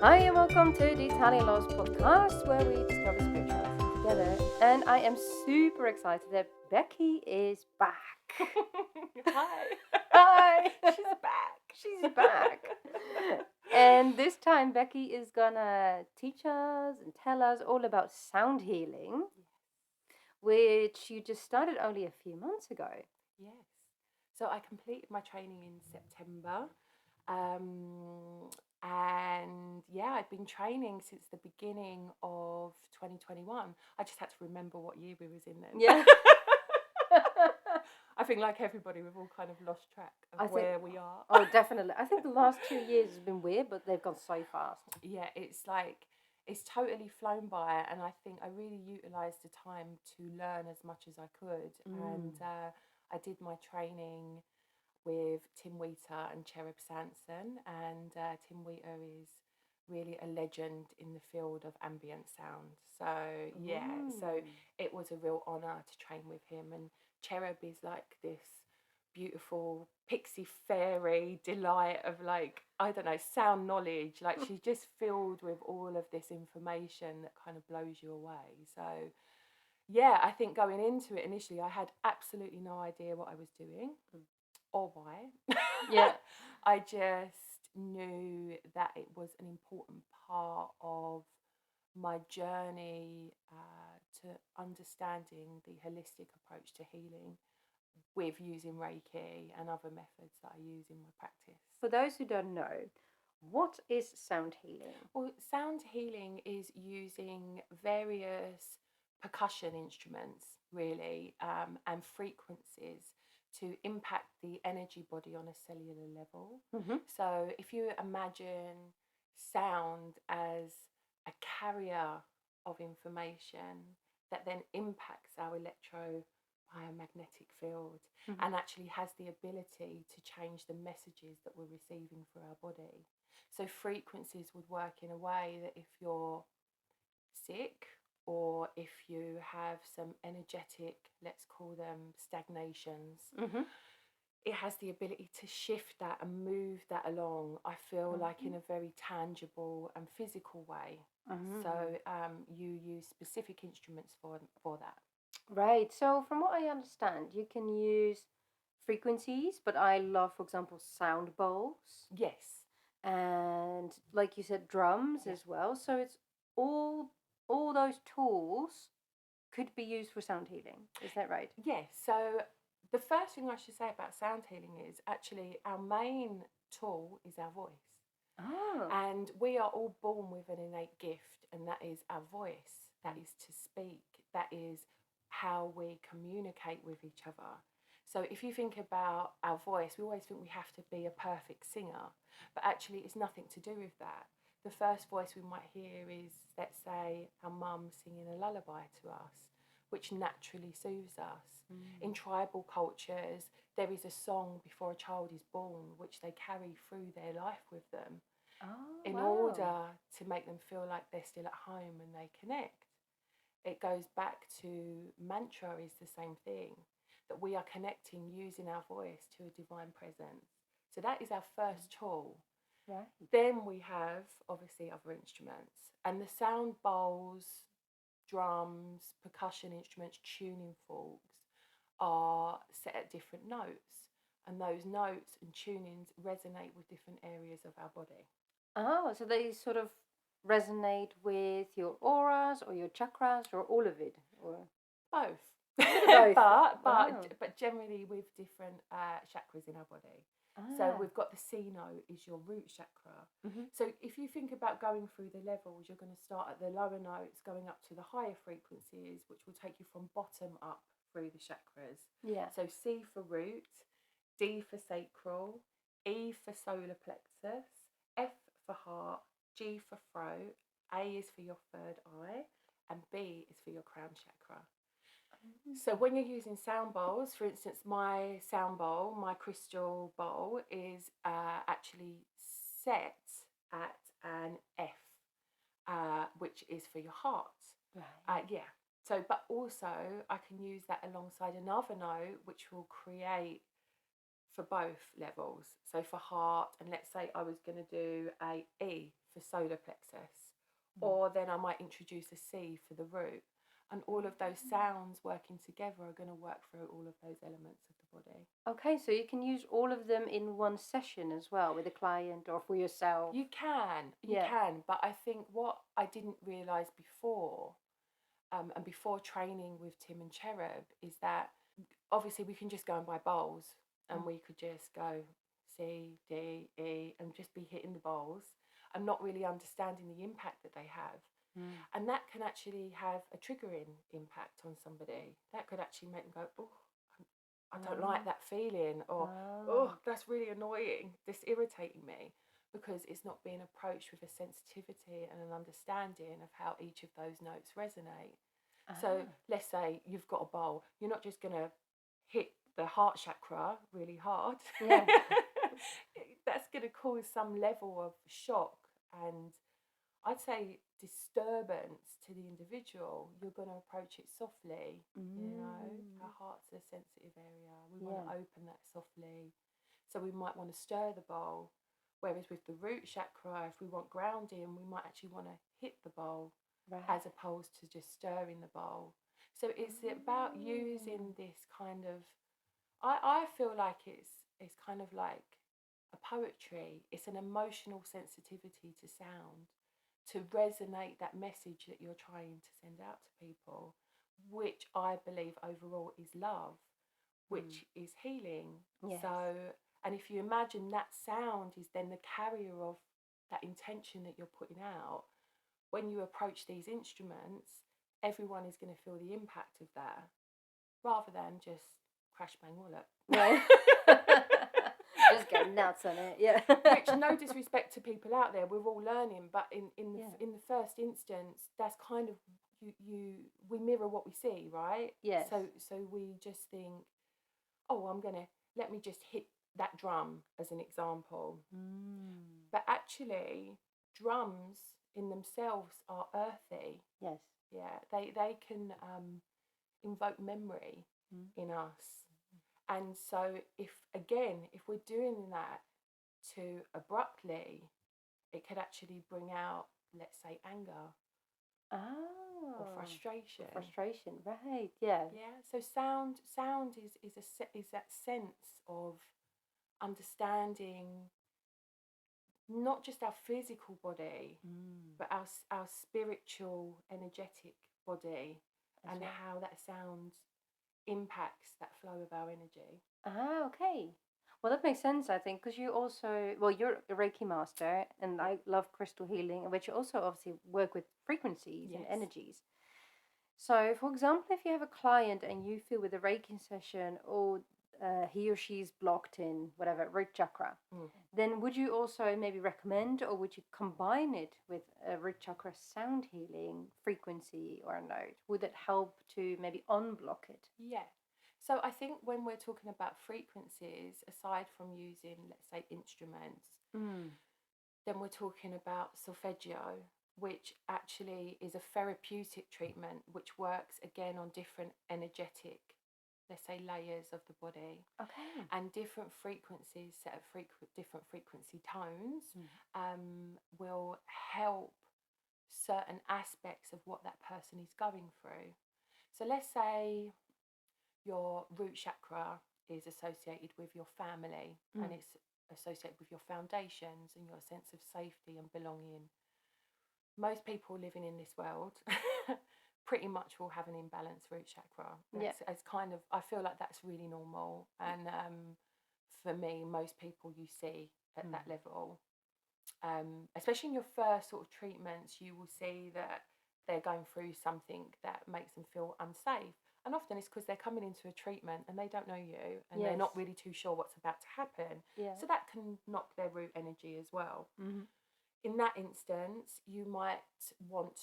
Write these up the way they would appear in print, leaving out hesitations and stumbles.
Hi and welcome to the Tali Loz podcast where we discover spirituality together. And I am super excited that Becky is back. Hi. Hi. She's back. She's back. And this time Becky is gonna teach us and tell us all about sound healing, which you just started only a few months ago. Yes. So I completed my training in September. And yeah, I'd been training since the beginning of 2021. I just had to remember what year we was in then. Yeah. I think like everybody, we've all kind of lost track of where we are. Oh, definitely. I think the last 2 years has been weird, but they've gone so fast. Yeah, it's totally flown by, and I think I really utilised the time to learn as much as I could. And I did my training with Tim Wheater and Cherub Sanson, and Tim Wheater is really a legend in the field of ambient sound. So it was a real honour to train with him. And Cherub is like this beautiful pixie fairy delight of, like, I don't know, sound knowledge. Like, she's just filled with all of this information that kind of blows you away. So yeah, I think going into it initially, I had absolutely no idea what I was doing or why. Yeah. I just knew that it was an important part of my journey to understanding the holistic approach to healing with using Reiki and other methods that I use in my practice. For those who don't know, what is sound healing? Well, sound healing is using various percussion instruments, really, and frequencies to impact the energy body on a cellular level. Mm-hmm. So if you imagine sound as a carrier of information that then impacts our electrobiomagnetic field and actually has the ability to change the messages that we're receiving through our body. So frequencies would work in a way that if you're sick or if you have some energetic, let's call them stagnations, it has the ability to shift that and move that along, I feel like, in a very tangible and physical way. So you use specific instruments for that. Right. So from what I understand, you can use frequencies, but I love, for example, sound bowls. Yes. And like you said, drums as well. So it's all those tools could be used for sound healing. Is that right? Yes. So the first thing I should say about sound healing is actually our main tool is our voice. Oh. And we are all born with an innate gift, and that is our voice. That is to speak. That is how we communicate with each other. So if you think about our voice, we always think we have to be a perfect singer, but actually it's nothing to do with that. The first voice we might hear is, let's say, our mum singing a lullaby to us, which naturally soothes us. In tribal cultures, there is a song before a child is born which they carry through their life with them in order to make them feel like they're still at home and they connect. It goes back to mantra is the same thing, that we are connecting using our voice to a divine presence. So that is our first tool. Right. Then we have obviously other instruments, and the sound bowls, drums, percussion instruments, tuning forks are set at different notes, and those notes and tunings resonate with different areas of our body. Oh, so they sort of resonate with your auras or your chakras or all of it, or Both. Both. but generally with different chakras in our body. So we've got the C note is your root chakra. So if you think about going through the levels, you're going to start at the lower notes, going up to the higher frequencies, which will take you from bottom up through the chakras. Yeah. So C for root, D for sacral, E for solar plexus, F for heart, G for throat, A is for your third eye, and B is for your crown chakra. So when you're using sound bowls, for instance, my sound bowl, my crystal bowl is actually set at an F, which is for your heart. Right. Yeah. So, but also I can use that alongside another note, which will create for both levels. So for heart, and let's say I was going to do a E for solar plexus, or then I might introduce a C for the root. And all of those sounds working together are going to work through all of those elements of the body. Okay, so you can use all of them in one session as well with a client or for yourself. You can, but I think what I didn't realise before, and before training with Tim and Cherub, is that obviously we can just go and buy bowls, and we could just go C, D, E, and just be hitting the bowls and not really understanding the impact that they have. And that can actually have a triggering impact on somebody. That could actually make them go, oh, I don't like that feeling, or oh, that's really annoying, this irritating me, because it's not being approached with a sensitivity and an understanding of how each of those notes resonate. So let's say you've got a bowl, you're not just going to hit the heart chakra really hard. Yeah. That's going to cause some level of shock and, I'd say, disturbance to the individual. You're going to approach it softly. You know, our heart's a sensitive area. We want to open that softly. So we might want to stir the bowl. Whereas with the root chakra, if we want grounding, we might actually want to hit the bowl as opposed to just stirring the bowl. So it's about using this kind of, I feel like it's kind of like a poetry. It's an emotional sensitivity to sound, to resonate that message that you're trying to send out to people, which I believe overall is love, which is healing. Yes. So, and if you imagine that sound is then the carrier of that intention that you're putting out, when you approach these instruments, everyone is going to feel the impact of that, rather than just crash bang wallop. Right. Just go nuts on it, yeah. Which, no disrespect to people out there, we're all learning, but in the first instance, that's kind of we mirror what we see, right? Yes. So we just think, oh, let me just hit that drum as an example. But actually, drums in themselves are earthy. Yes. Yeah, they can invoke memory in us. And so if we're doing that too abruptly, it could actually bring out, let's say, anger or frustration. Frustration, right? Yeah. Yeah. So sound is that sense of understanding not just our physical body, but our spiritual, energetic body, and how that sound impacts that flow of our energy. Okay. Well, that makes sense, I think, because you also, you're a Reiki master, and I love crystal healing, which you also obviously work with frequencies and energies. So, for example, if you have a client and you feel with a Reiki session, or he or she's blocked in whatever root chakra, then would you also maybe recommend, or would you combine it with a root chakra sound healing frequency or a note? Would it help to maybe unblock it? Yeah. So I think when we're talking about frequencies, aside from using, let's say, instruments, then we're talking about solfeggio, which actually is a therapeutic treatment, which works again on different energetic, let's say, layers of the body. Okay. And different frequencies, set of different frequency tones, will help certain aspects of what that person is going through. So let's say your root chakra is associated with your family, and it's associated with your foundations and your sense of safety and belonging. Most people living in this world pretty much will have an imbalanced root chakra. It's kind of, I feel like that's really normal, and for me, most people you see at that level, especially in your first sort of treatments, you will see that they're going through something that makes them feel unsafe. And often it's because they're coming into a treatment and they don't know you, and they're not really too sure what's about to happen. So that can knock their root energy as well. In that instance, you would want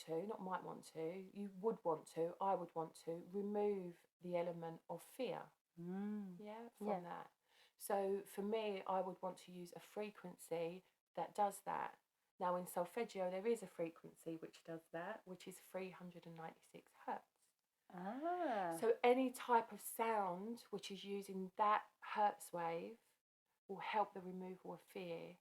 to, I would want to remove the element of fear from that. So for me, I would want to use a frequency that does that. Now in solfeggio, there is a frequency which does that, which is 396 hertz. So any type of sound which is using that hertz wave will help the removal of fear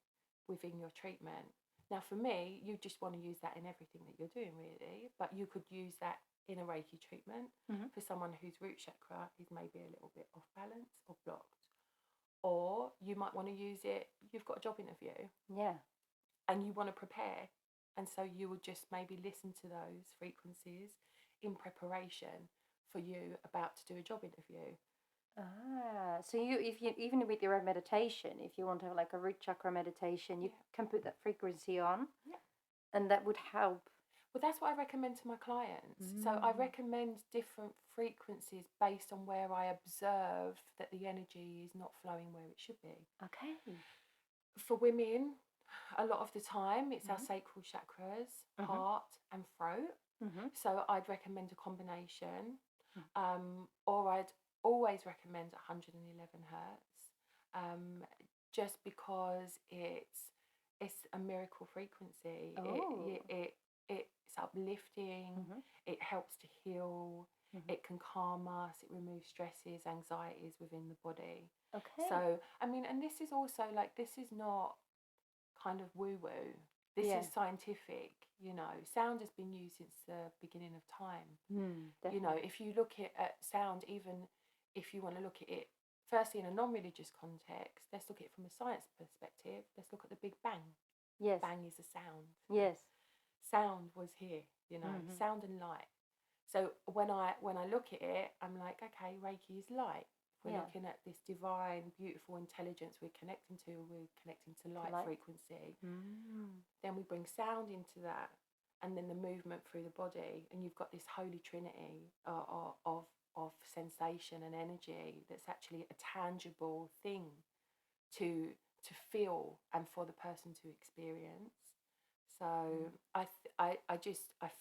within your treatment. Now, for me, you just want to use that in everything that you're doing, really. But you could use that in a Reiki treatment for someone whose root chakra is maybe a little bit off balance or blocked. Or you might want to use it, you've got a job interview. Yeah. And you want to prepare. And so you would just maybe listen to those frequencies in preparation for you about to do a job interview. So if you even with your meditation, if you want to have like a root chakra meditation, you can put that frequency on, and that would help. Well, that's what I recommend to my clients. So I recommend different frequencies based on where I observe that the energy is not flowing where it should be. Okay. For women, a lot of the time it's our sacral chakras, heart and throat. So I'd recommend a combination, or I'd always recommend 111 hertz, just because it's a miracle frequency. It's uplifting. It helps to heal. It can calm us. It removes stresses, anxieties within the body. Okay. So I mean, and this is also like, this is not kind of woo-woo. This is scientific, you know. Sound has been used since the beginning of time. You know, if you look at sound, even if you want to look at it firstly in a non-religious context, let's look at it from a science perspective. Let's look at the Big Bang. Yes. Bang is a sound. Yes. Sound was here, you know, sound and light. So when I look at it, I'm like, okay, Reiki is light. We're looking at this divine, beautiful intelligence we're connecting to light frequency. Then we bring sound into that, and then the movement through the body, and you've got this holy trinity of sensation and energy that's actually a tangible thing to feel and for the person to experience. So I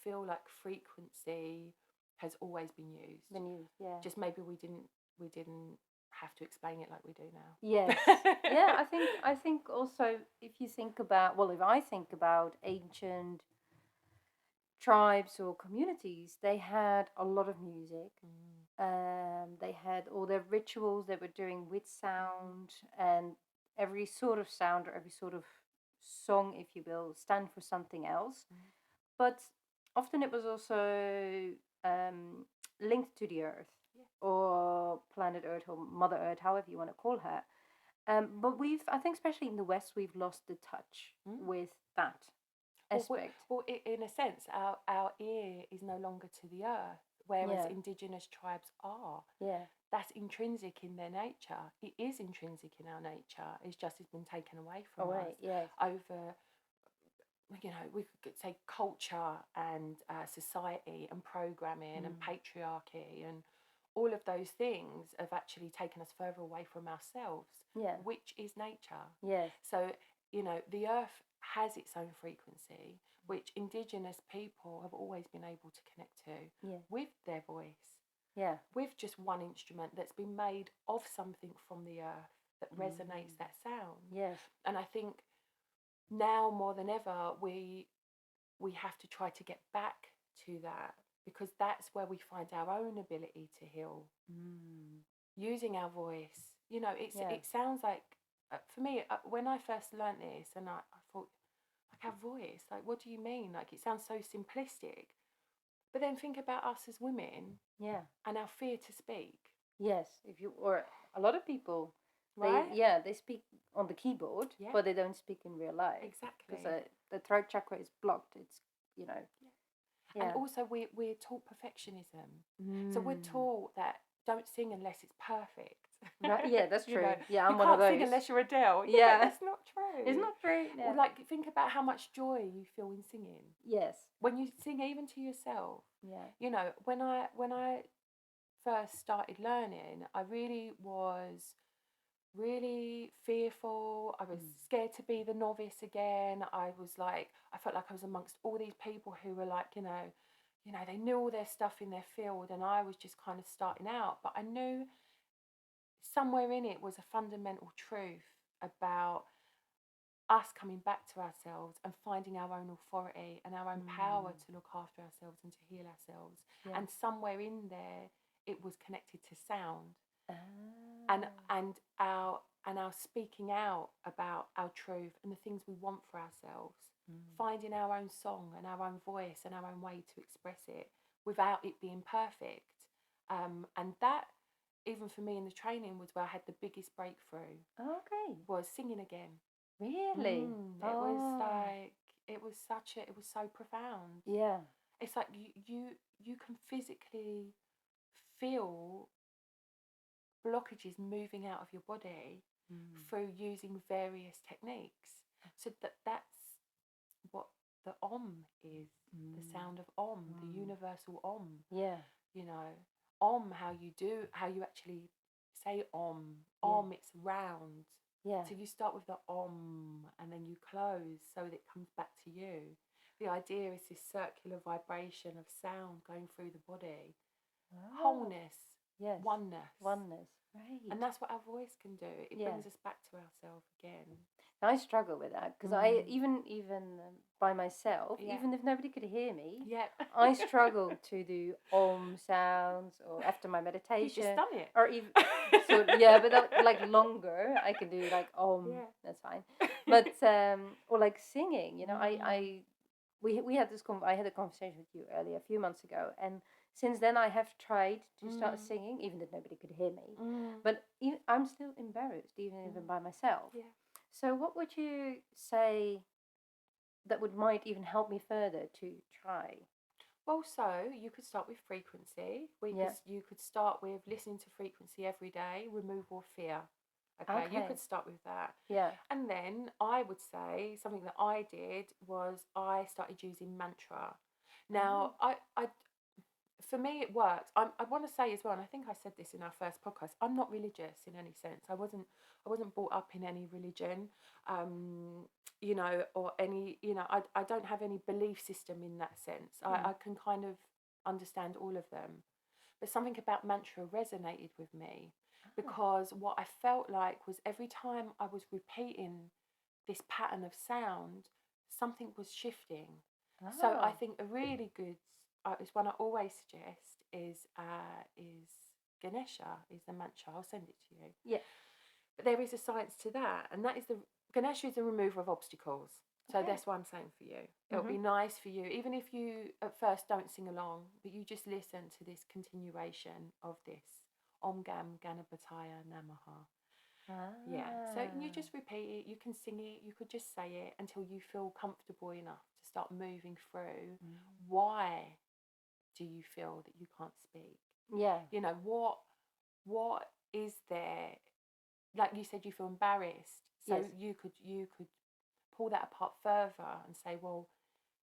feel like frequency has always been used. Just maybe we didn't have to explain it like we do now. Yes. I think also if you think about, well, if I think about ancient tribes or communities, they had a lot of music. They had all their rituals they were doing with sound, and every sort of sound or every sort of song, if you will, stand for something else. But often it was also linked to the earth or planet Earth or Mother Earth, however you want to call her. But I think especially in the West, we've lost the touch with that aspect. Well, in a sense, our ear is no longer to the earth, whereas indigenous tribes are. Yeah. That's intrinsic in their nature. It is intrinsic in our nature. It's just it's been taken away from us over, you know, we could say culture and society and programming and patriarchy and all of those things have actually taken us further away from ourselves, which is nature. Yes. So, you know, the earth has its own frequency, which indigenous people have always been able to connect to with their voice. Yeah. With just one instrument that's been made of something from the earth that resonates that sound. Yes. And I think now more than ever, we have to try to get back to that, because that's where we find our own ability to heal. Using our voice. You know, it sounds like, for me, when I first learnt this, and I thought, like, our voice, like, what do you mean? Like, it sounds so simplistic. But then think about us as women, and our fear to speak. Yes, or a lot of people, right? They speak on the keyboard, but they don't speak in real life. Exactly. Because the throat chakra is blocked. It's, you know. And also we're taught perfectionism. So we're taught that don't sing unless it's perfect. Right, yeah, that's true. You know, yeah, I'm you one can't of those. sing unless you're Adele. Yeah. But that's not true. It's not true. Or like, think about how much joy you feel in singing. Yes. When you sing even to yourself. Yeah. You know, when I first started learning, I really was really fearful. I was scared to be the novice again. I felt like I was amongst all these people who were like, you know, they knew all their stuff in their field, and I was just kind of starting out. But I knew somewhere in it was a fundamental truth about us coming back to ourselves and finding our own authority and our own power to look after ourselves and to heal ourselves. And somewhere in there, it was connected to sound. And our speaking out about our truth and the things we want for ourselves. finding our own song and our own voice and our own way to express it without it being perfect. And that, even for me in the training, was where I had the biggest breakthrough. Okay. Was singing again. Really? It was like, it was so profound. Yeah. It's like you can physically feel blockages moving out of your body through using various techniques. So that's what the is, the sound of the universal Yeah. you know. How you actually say it's round. Yeah. So you start with the and then you close so that it comes back to you. The idea is this circular vibration of sound going through the body. Wholeness. Yes. Oneness. Right. And that's what our voice can do. It brings us back to ourselves again. I struggle with that because I even by myself, even if nobody could hear me, I struggle to do sounds or after my meditation. You just done it, or even but like longer. I can do like that's fine. But or like singing, you know, we had this I had a conversation with you earlier a few months ago, and since then I have tried to start singing, even if nobody could hear me. But I'm still embarrassed, even by myself. Yeah. So what would you say that might even help me further to try? Well, so you could start with frequency. You could start with listening to frequency every day, removal of fear. Okay, you could start with that. Yeah. And then I would say something that I did was I started using mantra. Now, for me, it worked. I want to say as well, and I think I said this in our first podcast, I'm not religious in any sense. I wasn't brought up in any religion, you know, or any, you know, I don't have any belief system in that sense. I can kind of understand all of them. But something about mantra resonated with me because what I felt like was every time I was repeating this pattern of sound, something was shifting. So I think a really good is one I always suggest is Ganesha is the mantra. I'll send it to you. Yeah. But there is a science to that, and that is Ganesha is the remover of obstacles. So that's what I'm saying for you. It'll be nice for you, even if you at first don't sing along, but you just listen to this continuation of this Om Gam Ganapataya Namaha. Yeah, so you just repeat it, you can sing it, you could just say it until you feel comfortable enough to start moving through. Why do you feel that you can't speak? Yeah. You know, what is there? Like you said, you feel embarrassed. So you could pull that apart further and say, well,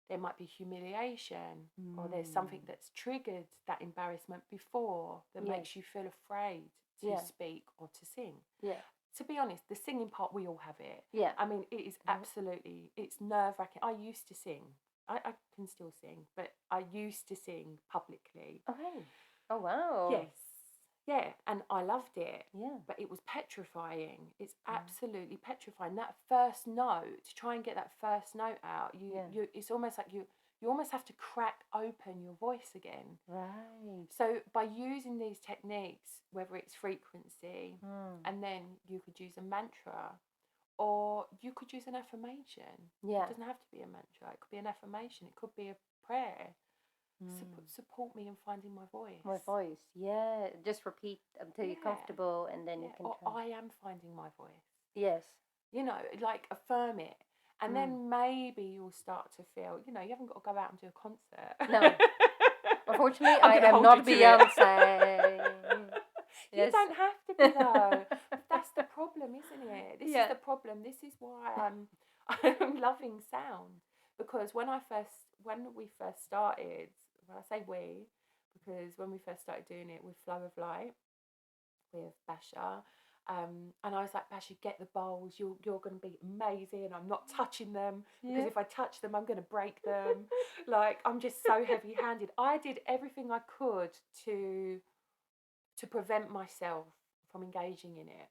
there might be humiliation or there's something that's triggered that embarrassment before that makes you feel afraid to speak or to sing. Yeah. To be honest, the singing part, we all have it. Yeah. I mean, it is absolutely, it's nerve-wracking. I used to sing. I can still sing, but I used to sing publicly. Okay. Oh, wow. Yes. Yeah, and I loved it. Yeah. But it was petrifying. It's absolutely petrifying. That first note, to try and get that first note out, it's almost like you almost have to crack open your voice again. Right. So by using these techniques, whether it's frequency, and then you could use a mantra, or you could use an affirmation. Yeah. It doesn't have to be a mantra. It could be an affirmation. It could be a prayer. Support me in finding my voice. My voice, yeah. Just repeat until you're comfortable, and then you can. Or I am finding my voice. Yes. You know, like affirm it, and then maybe you'll start to feel. You know, you haven't got to go out and do a concert. No. Unfortunately, I am not Beyonce. You don't have to be though. That's the problem, isn't it? This is the problem. This is why I'm loving sound, because when we first started. When I say we, because when we first started doing it with Flow of Light, with Basha, and I was like, Basha, get the bowls, you're going to be amazing. I'm not touching them, because if I touch them, I'm going to break them. Like, I'm just so heavy-handed. I did everything I could to prevent myself from engaging in it.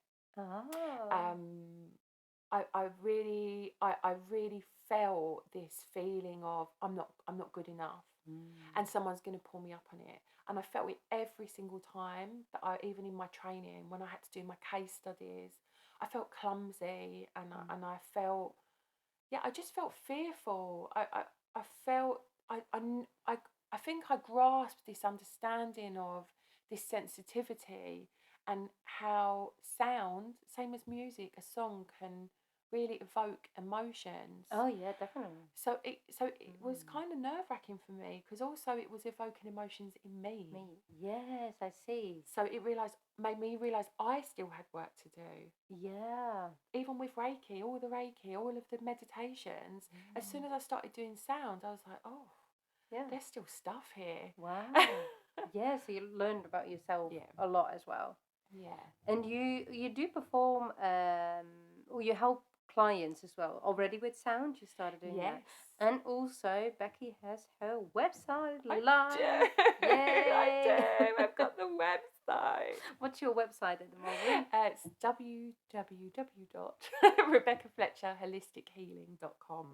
I really felt this feeling of I'm not good enough. And someone's going to pull me up on it. And I felt it every single time that even in my training, when I had to do my case studies, I felt clumsy and I felt yeah, I just felt fearful. I felt, I think I grasped this understanding of this sensitivity and how sound, same as music, a song can really evoke emotions. Oh yeah, definitely. So it was kind of nerve-wracking for me, because also it was evoking emotions in me. Me. Yes, I see. So it made me realize I still had work to do. Yeah. Even with Reiki, all of the meditations, as soon as I started doing sound, I was like, oh, Yeah. there's still stuff here. Wow. Yeah, so you learned about yourself Yeah. a lot as well. Yeah. And you do perform, or you help clients as well already with sound. You started doing that. Yes. And also, Becky has her website I live. do. Yay! I do. I've got the website. What's your website at the moment? It's www.rebeccafletcherholistichealing.com.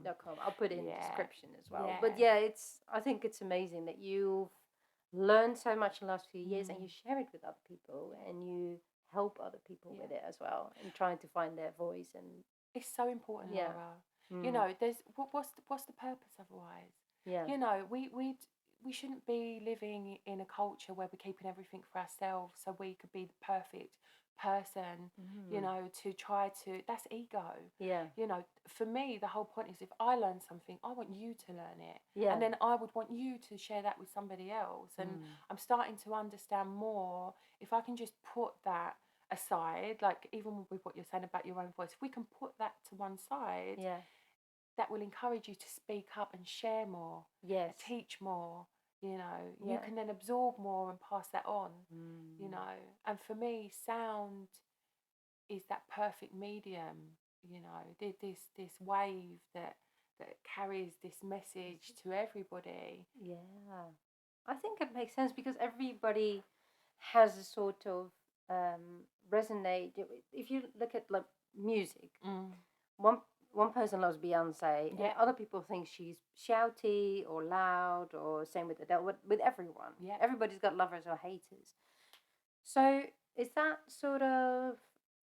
I'll put it in the Yeah. description as well. Yeah. But yeah, I think it's amazing that you've learned so much in the last few years and you share it with other people and you help other people with it as well and trying to find their voice. And it's so important, Yeah. Laura. You know, there's what's the purpose otherwise? yeah, You know, we shouldn't be living in a culture where we're keeping everything for ourselves so we could be the perfect person, you know, to try to, that's ego. yeah, You know, for me, the whole point is if I learn something, I want you to learn it. yeah. And then I would want you to share that with somebody else. And I'm starting to understand more. If I can just put that aside, like even with what you're saying about your own voice, if we can put that to one side, yeah, that will encourage you to speak up and share more, yes, teach more. You know, you Yeah. can then absorb more and pass that on. You know, and for me, sound is that perfect medium. You know, this wave that carries this message to everybody. yeah. I think it makes sense because everybody has a sort of resonate. If you look at like music, one one person loves Beyonce, and Yeah. other people think she's shouty or loud, or same with Adele. With everyone, Yeah. everybody's got lovers or haters. So is that sort of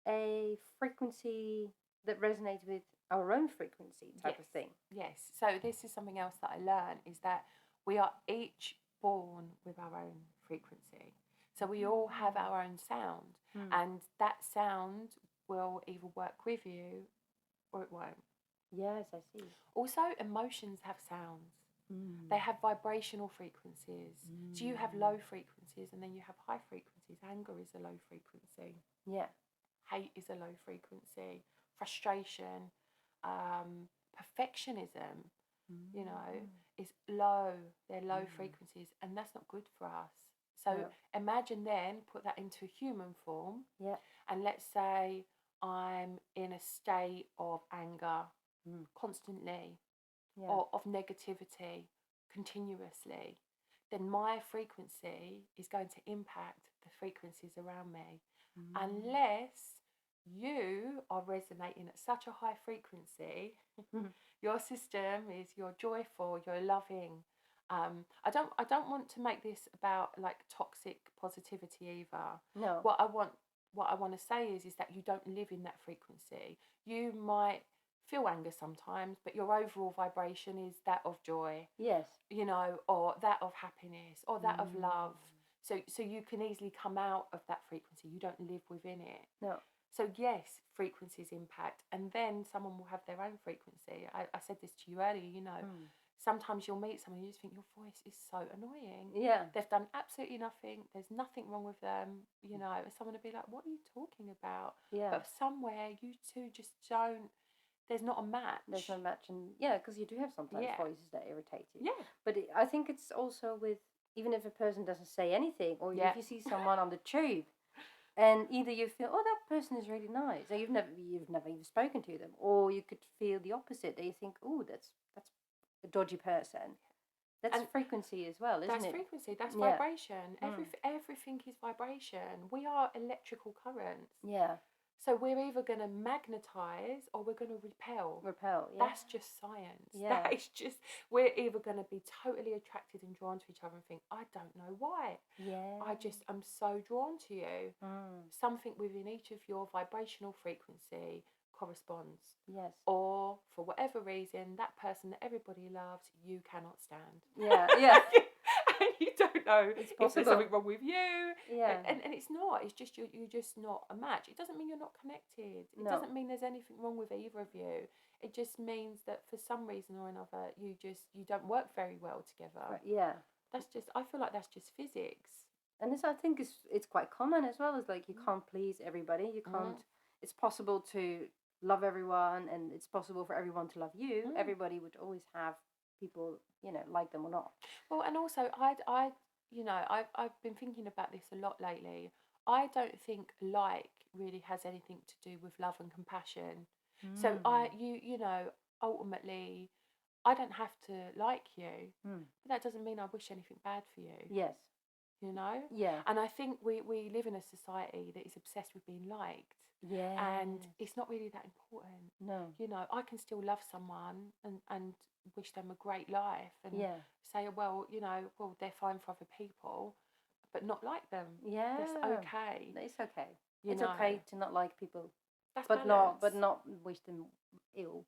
a frequency that resonates with our own frequency type of thing? Yes. So this is something else that I learned, is that we are each born with our own frequency. So we all have our own sound, and that sound will either work with you or it won't. Yes, I see. Also, emotions have sounds. They have vibrational frequencies. So you have low frequencies and then you have high frequencies. Anger is a low frequency. Yeah. Hate is a low frequency. Frustration, perfectionism, you know, is low. They're low frequencies, and that's not good for us. So imagine then, put that into human form. Yeah. And let's say I'm in a state of anger constantly, or of negativity continuously, then my frequency is going to impact the frequencies around me. Unless you are resonating at such a high frequency, your system is, you're joyful, you're loving. I don't want to make this about like toxic positivity either. No. What I want to say is that you don't live in that frequency. You might feel anger sometimes, but your overall vibration is that of joy. Yes. You know, or that of happiness, or that of love. So you can easily come out of that frequency. You don't live within it. No. So yes, frequencies impact, and then someone will have their own frequency. I said this to you earlier, you know, sometimes you'll meet someone and you just think your voice is so annoying. Yeah. They've done absolutely nothing. There's nothing wrong with them. You know, someone will be like, what are you talking about? Yeah. But somewhere you two just don't, there's not a match. There's no match. And yeah, because you do have sometimes voices that irritate you. Yeah. But I think it's also with, even if a person doesn't say anything, or if you see someone on the tube, and either you feel, oh, that person is really nice, or you've never even spoken to them, or you could feel the opposite, that you think, oh, that's a dodgy person. That's frequency as well, isn't it? That's frequency. That's vibration. Everything is vibration. We are electrical currents. Yeah. So we're either going to magnetize or we're going to repel. Yeah. That's just science. Yeah. That is just, we're either going to be totally attracted and drawn to each other and think, I don't know why. Yeah. I'm so drawn to you. Something within each of your vibrational frequency corresponds. Yes. Or for whatever reason, that person that everybody loves, you cannot stand. Yeah. Yeah. And you don't know It's if there's possible. something wrong with you. Yeah. And it's not. It's just you're just not a match. It doesn't mean you're not connected. It No. doesn't mean there's anything wrong with either of you. It just means that for some reason or another, you don't work very well together. Right, yeah. I feel like that's just physics. And this, I think, it's quite common as well. It's like you can't please everybody. You can't. It's possible to love everyone, and it's possible for everyone to love you. Everybody would always have people, like them or not. Well, and also, I've been thinking about this a lot lately. I don't think like really has anything to do with love and compassion. So ultimately, I don't have to like you, but that doesn't mean I wish anything bad for you. Yes. Yeah. And I think we live in a society that is obsessed with being liked. Yeah. And it's not really that important. No. I can still love someone and wish them a great life and say, well, they're fine for other people, but not like them. Yeah. That's okay. It's okay. It's okay to not like people. That's but not wish them ill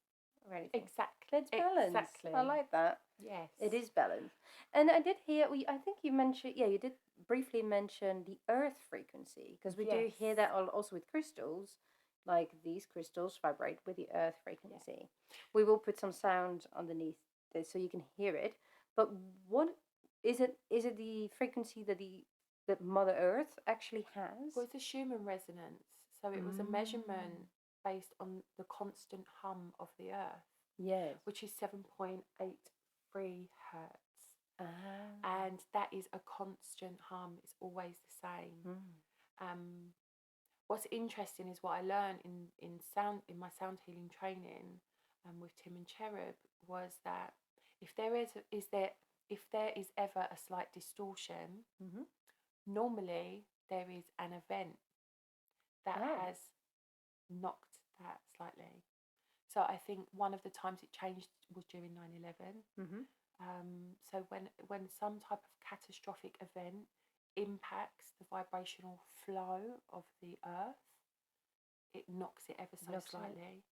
or anything. Exactly. It's balance. Exactly. I like that. Yes. It is balance. And I did hear, I think you mentioned, you did briefly mention the earth frequency, because we do hear that also with crystals, like these crystals vibrate with the earth frequency. Yeah. We will put some sound underneath this so you can hear it. But what is it? Is it the frequency that Mother Earth actually has? Well, it's a Schumann resonance. So it was a measurement based on the constant hum of the earth. Yes. Which is 7.83 hertz. And that is a constant hum. It's always the same. What's interesting is what I learned in my sound healing training with Tim and Cherub was that if there is ever a slight distortion, normally there is an event that has knocked that slightly. So I think one of the times it changed was during 9/11. So when some type of catastrophic event impacts the vibrational flow of the earth, it knocks it ever so slightly.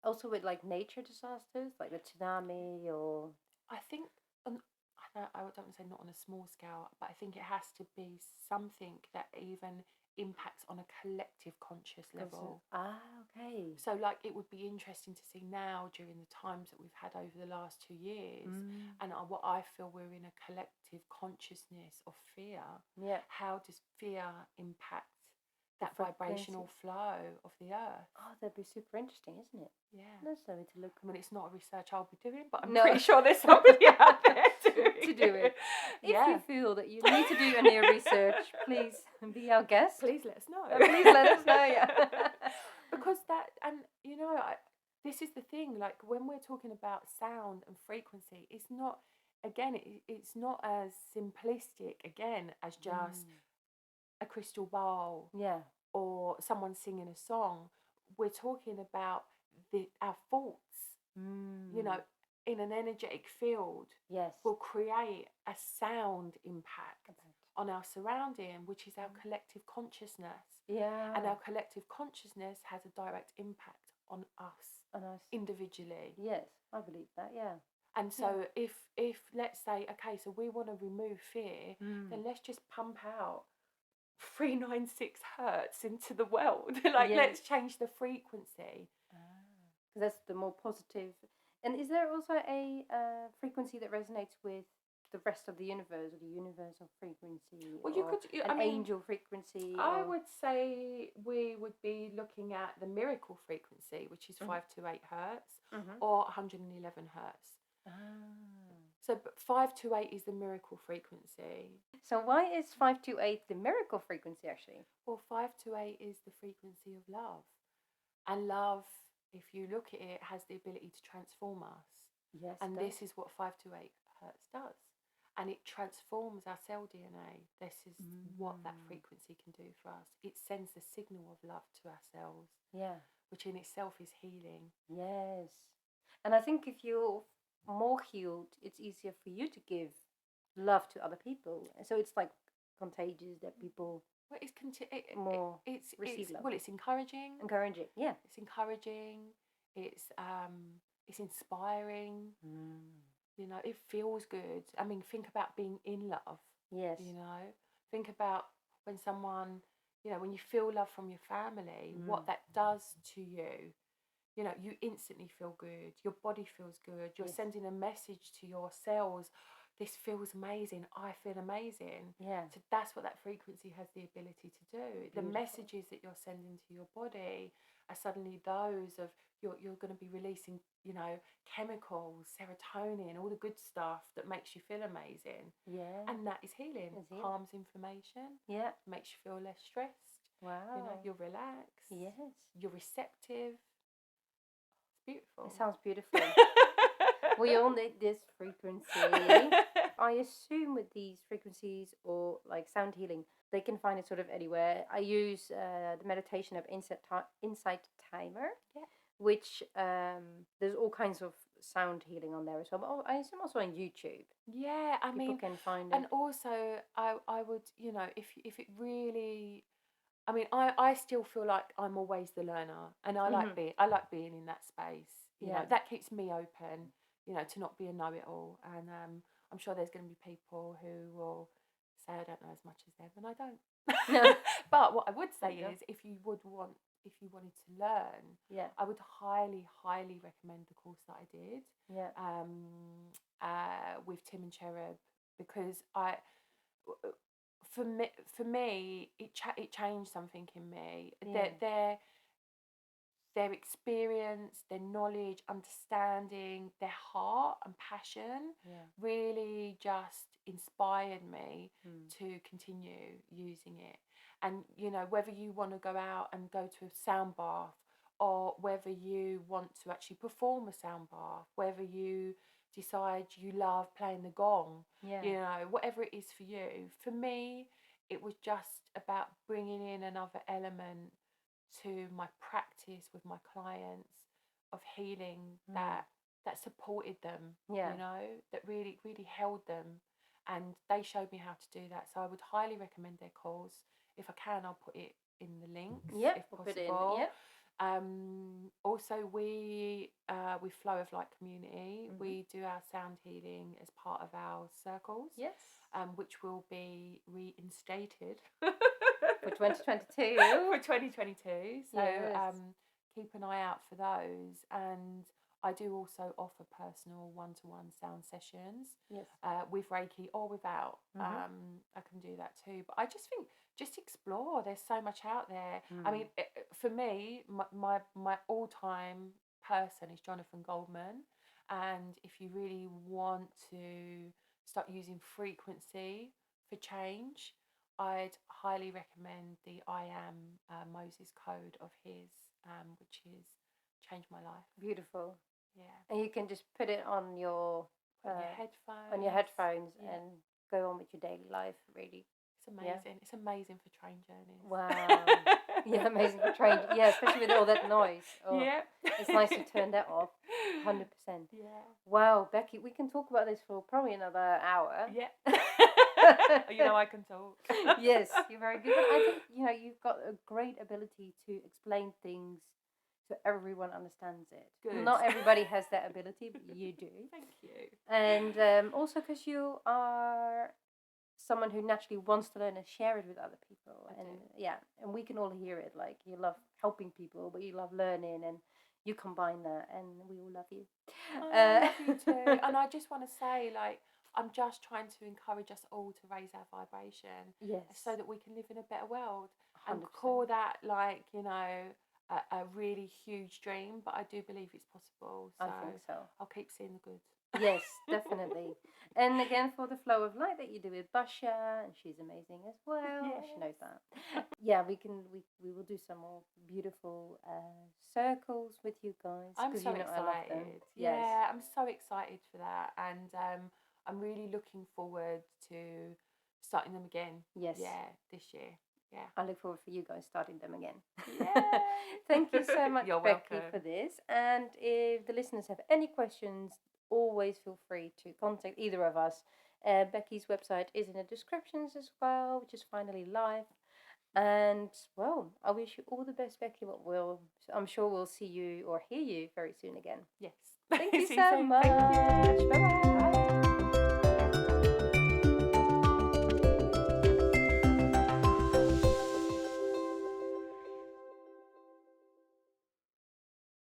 Also with like nature disasters, like the tsunami or... I think, I don't want to say not on a small scale, but I think it has to be something that even impacts on a collective conscious level. Okay. So like it would be interesting to see now during the times that we've had over the last 2 years and what I feel we're in a collective consciousness of fear. Yeah. How does fear impact that vibrational flow of the earth? Oh, that'd be super interesting, isn't it? Yeah. That's something to look. I mean, it's not a research I'll be doing, but I'm pretty sure there's somebody out there to do it. If you feel that you need to do any research, please be our guest. Please let us know. Please let us know, yeah. Because this is the thing, like when we're talking about sound and frequency, it's not, again, it's not as simplistic, again, as just a crystal ball or someone singing a song. We're talking about our thoughts, in an energetic field, will create a sound impact on our surrounding, which is our collective consciousness. Yeah. And our collective consciousness has a direct impact on us individually. Yes, I believe that, yeah. And so if let's say, okay, so we want to remove fear, then let's just pump out 396 hertz into the world. Let's change the frequency. That's the more positive. And is there also a frequency that resonates with the rest of the universe, or the universal frequency? Well, angel frequency? I would say we would be looking at the miracle frequency, which is 528 hertz or 111 hertz. So 528 is the miracle frequency. So why is 528 the miracle frequency, actually? Well, 528 is the frequency of love. And love, if you look at it, has the ability to transform us. Yes. And this is what 528 hertz does. And it transforms our cell DNA. This is what that frequency can do for us. It sends the signal of love to our cells. Yeah. Which in itself is healing. Yes. And I think if you're more healed, it's easier for you to give love to other people. So it's like contagious, that people Well, more it's receive love. well, it's encouraging. Encouraging, yeah. It's encouraging. It's inspiring. You know, it feels good. I mean, think about being in love. Yes. You know, think about when someone, you know, when you feel love from your family, what that does to you. You know, you instantly feel good. Your body feels good. You're sending a message to your cells. This feels amazing. I feel amazing. Yeah. So that's what that frequency has the ability to do. Beautiful. The messages that you're sending to your body are suddenly those of you're going to be releasing, you know, chemicals, serotonin, all the good stuff that makes you feel amazing. Yeah. And that is healing. Calms inflammation. Yeah. Makes you feel less stressed. Wow. You know, you're relaxed. Yes. You're receptive. It's beautiful. It sounds beautiful. We all need this frequency. I assume with these frequencies or like sound healing, they can find it sort of anywhere. I use the meditation of Insight Timer, which there's all kinds of sound healing on there as well. But I assume also on YouTube. Yeah, I mean, people can find it. And also, I would, you know, if it really, I mean, I still feel like I'm always the learner, and I like being in that space. You know, that keeps me open. You know, to not be a know-it-all, and I'm sure there's going to be people who will say I don't know as much as them, and I don't. But what I would say is, if you wanted to learn, I would highly recommend the course that I did. With Tim and Cherub, because for me, it changed something in me. Their experience, their knowledge, understanding, their heart and passion really just inspired me to continue using it. And, you know, whether you want to go out and go to a sound bath, or whether you want to actually perform a sound bath, whether you decide you love playing the gong, you know, whatever it is for you. For me, it was just about bringing in another element to my practice with my clients of healing that supported them, you know, that really held them, and they showed me how to do that. So I would highly recommend their course. If I can, I'll put it in the links if possible. Also, we with Flow of Light Community, we do our sound healing as part of our circles, which will be reinstated for 2022. For 2022, so keep an eye out for those. And I do also offer personal one-to-one sound sessions, with Reiki or without. I can do that too. But I just think, just explore. There's so much out there. I mean, for me, my all-time person is Jonathan Goldman. And if you really want to start using frequency for change, I'd highly recommend the I Am Moses Code of his, which is changed my life. Beautiful. Yeah. And you can just put it on your headphones. And go on with your daily life, really. It's amazing. It's amazing for train journeys. Wow. Yeah, amazing for train. Yeah, especially with all that noise. Oh, it's nice to turn that off. 100%. Yeah. Wow, Becky, we can talk about this for probably another hour. Yeah. You know, I can talk. Yes, you're very good. But I think, you know, you've got a great ability to explain things so everyone understands it. Good. Not everybody has that ability, but you do. Thank you. And also because you are someone who naturally wants to learn and share it with other people. And we can all hear it. Like, you love helping people, but you love learning, and you combine that, and we all love you. I love you too. And I just want to say, like, I'm just trying to encourage us all to raise our vibration, so that we can live in a better world. 100%. And call that, like, you know, a really huge dream, but I do believe it's possible. So I think so. I'll keep seeing the good. Yes, definitely. And again, for the Flow of Light that you do with Basha, and she's amazing as well. Yes. She knows that. We will do some more beautiful circles with you guys. I'm so excited. I love them. Yeah, I'm so excited for that, and I'm really looking forward to starting them again. Yes. Yeah, this year. Yeah. I look forward for you guys starting them again. Yeah. Thank you so much, You're Becky, welcome. for this. And if the listeners have any questions, always feel free to contact either of us. Becky's website is in the descriptions as well, which is finally live. And well, I wish you all the best, Becky. I'm sure we'll see you or hear you very soon again. Yes. Thank you See so soon. much. Thank you.